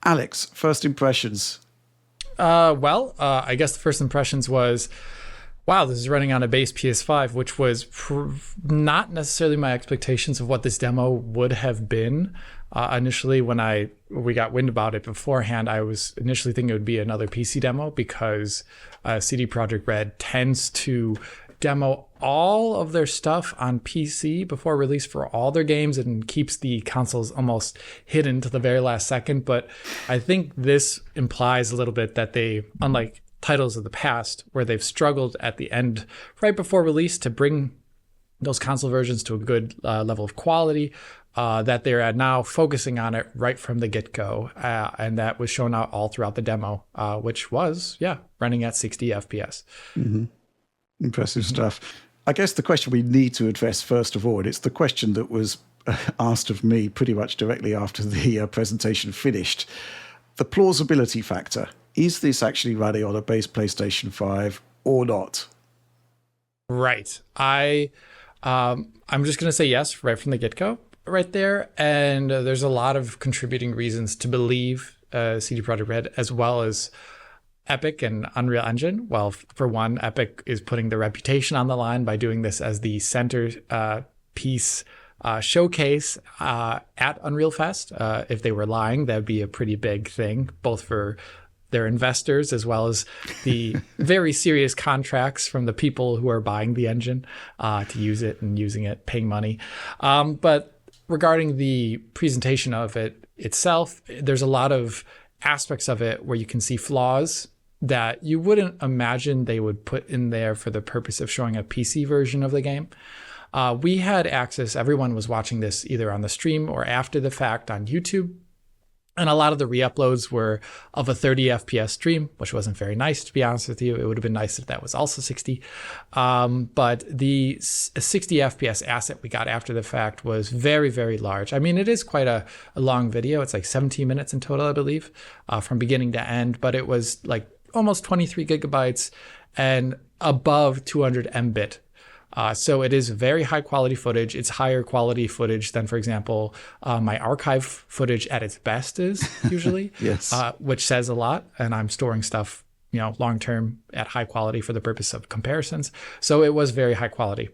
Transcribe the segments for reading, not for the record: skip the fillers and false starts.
Alex, first impressions. I guess the first impressions was, wow, this is running on a base PS5, which was not necessarily my expectations of what this demo would have been. Initially, when we got wind about it beforehand, I was initially thinking it would be another PC demo because CD Projekt Red tends to demo all of their stuff on PC before release for all their games and keeps the consoles almost hidden to the very last second. But I think this implies a little bit that they, unlike titles of the past, where they've struggled at the end right before release to bring those console versions to a good level of quality, that they're now focusing on it right from the get-go. And that was shown out all throughout the demo, which was, running at 60 FPS. Mm-hmm. Impressive stuff. I guess the question we need to address first of all, and it's the question that was asked of me pretty much directly after the presentation finished, the plausibility factor. Is this actually running on a base PlayStation 5 or not? Right. I'm just going to say yes right from the get-go right there. And there's a lot of contributing reasons to believe CD Projekt Red, as well as Epic and Unreal Engine. Well, for one, Epic is putting their reputation on the line by doing this as the center piece showcase at Unreal Fest. If they were lying, that'd be a pretty big thing, both for their investors as well as the very serious contracts from the people who are buying the engine to use it and using it, paying money. But regarding the presentation of it itself, there's a lot of aspects of it where you can see flaws that you wouldn't imagine they would put in there for the purpose of showing a PC version of the game. We had access, everyone was watching this either on the stream or after the fact on YouTube. And a lot of the re-uploads were of a 30 FPS stream, which wasn't very nice, to be honest with you. It would have been nice if that was also 60. But the 60 FPS asset we got after the fact was very, very large. I mean, it is quite a long video. It's like 17 minutes in total, I believe, from beginning to end. But it was like almost 23 gigabytes and above 200 mbit. So it is very high quality footage. It's higher quality footage than, for example, my archive footage at its best is usually, yes. Which says a lot. And I'm storing stuff, long term at high quality for the purpose of comparisons. So it was very high quality.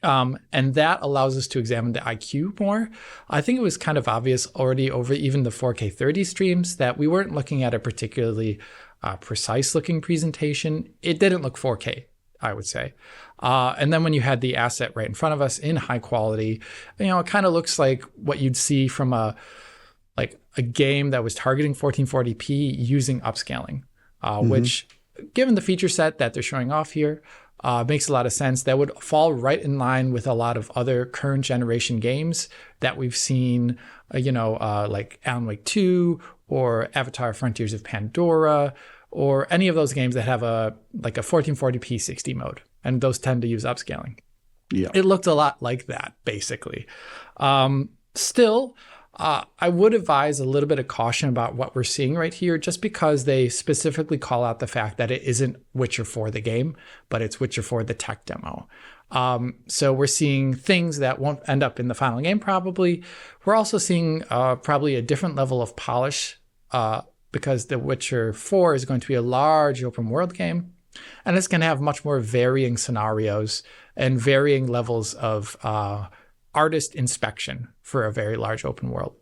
And that allows us to examine the IQ more. I think it was kind of obvious already over even the 4K 30 streams that we weren't looking at a particularly precise looking presentation. It didn't look 4K, I would say. And then when you had the asset right in front of us in high quality, it kind of looks like what you'd see from a game that was targeting 1440p using upscaling, which, given the feature set that they're showing off here, makes a lot of sense. That would fall right in line with a lot of other current generation games that we've seen, like Alan Wake 2 or Avatar Frontiers of Pandora, or any of those games that have a 1440p 60 mode. And those tend to use upscaling. Yeah. It looked a lot like that, basically. Still, I would advise a little bit of caution about what we're seeing right here, just because they specifically call out the fact that it isn't Witcher 4 the game, but it's Witcher 4 the tech demo. So we're seeing things that won't end up in the final game, probably. We're also seeing probably a different level of polish, because The Witcher 4 is going to be a large open world game, and it's going to have much more varying scenarios and varying levels of artist inspection for a very large open world.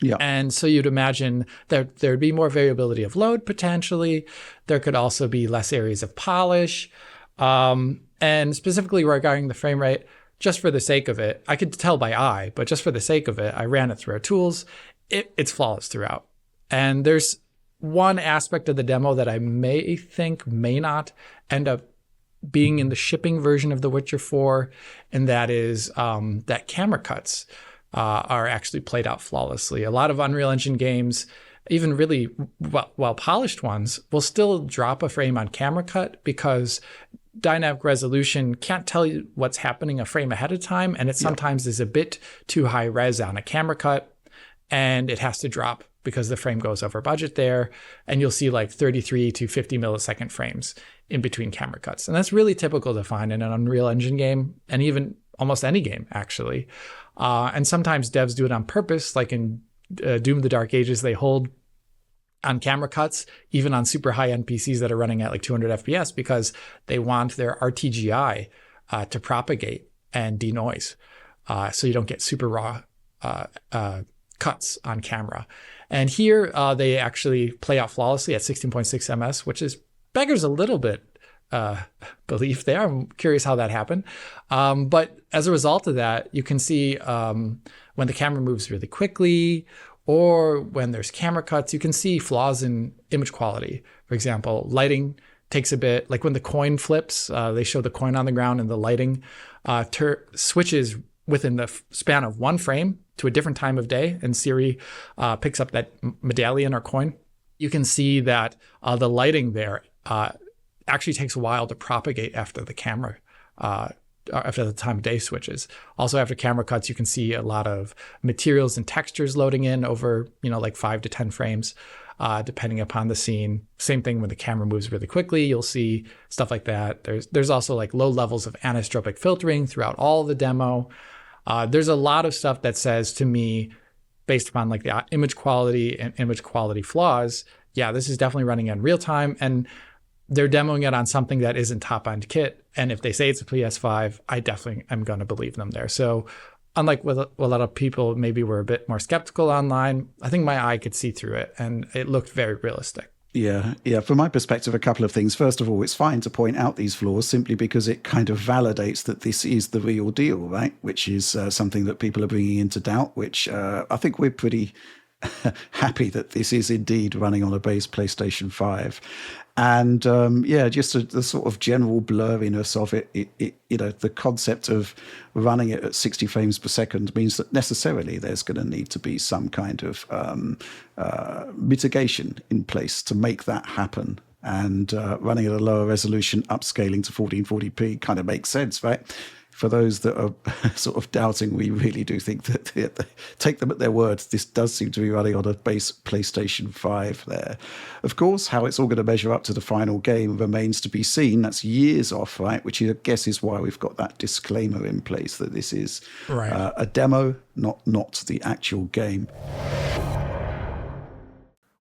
Yeah. And so you'd imagine that there'd be more variability of load potentially. There could also be less areas of polish. And specifically regarding the frame rate, just for the sake of it, I could tell by eye, but just for the sake of it, I ran it through our tools. It's flawless throughout. And there's one aspect of the demo that I may not end up being in the shipping version of The Witcher 4, and that is that camera cuts are actually played out flawlessly. A lot of Unreal Engine games, even really well-polished ones, will still drop a frame on camera cut because dynamic resolution can't tell you what's happening a frame ahead of time, and it sometimes is a bit too high res on a camera cut, and it has to drop because the frame goes over budget there, and you'll see like 33 to 50 millisecond frames in between camera cuts. And that's really typical to find in an Unreal Engine game, and even almost any game, actually. And sometimes devs do it on purpose, like in Doom: The Dark Ages, they hold on camera cuts, even on super high-end PCs that are running at like 200 FPS, because they want their RTGI to propagate and denoise, so you don't get super raw cuts on camera. And here they actually play out flawlessly at 16.6 ms, which is beggars a little bit belief there. I'm curious how that happened. But as a result of that, you can see when the camera moves really quickly, or when there's camera cuts, you can see flaws in image quality. For example, lighting takes a bit, like when the coin flips, they show the coin on the ground and the lighting switches within the span of one frame to a different time of day, and Siri picks up that medallion or coin. You can see that the lighting there actually takes a while to propagate after the camera, after the time of day switches. Also, after camera cuts, you can see a lot of materials and textures loading in over, like 5 to 10 frames, depending upon the scene. Same thing when the camera moves really quickly, you'll see stuff like that. There's also like low levels of anisotropic filtering throughout all the demo. There's a lot of stuff that says to me, based upon like the image quality and image quality flaws, yeah, this is definitely running in real time, and they're demoing it on something that isn't top-end kit. And if they say it's a PS5, I definitely am going to believe them there. So unlike what a lot of people maybe were a bit more skeptical online, I think my eye could see through it, and it looked very realistic. Yeah. From my perspective, a couple of things. First of all, it's fine to point out these flaws simply because it kind of validates that this is the real deal, right? Which is something that people are bringing into doubt, which I think we're pretty happy that this is indeed running on a base PlayStation 5. And just the sort of general blurriness of it, the concept of running it at 60 frames per second means that necessarily there's going to need to be some kind of mitigation in place to make that happen. And running at a lower resolution, upscaling to 1440p kind of makes sense, right? For those that are sort of doubting, we really do think that, take them at their words, this does seem to be running on a base PlayStation 5 there. Of course, how it's all going to measure up to the final game remains to be seen. That's years off, right? Which I guess is why we've got that disclaimer in place that this is a demo, not the actual game.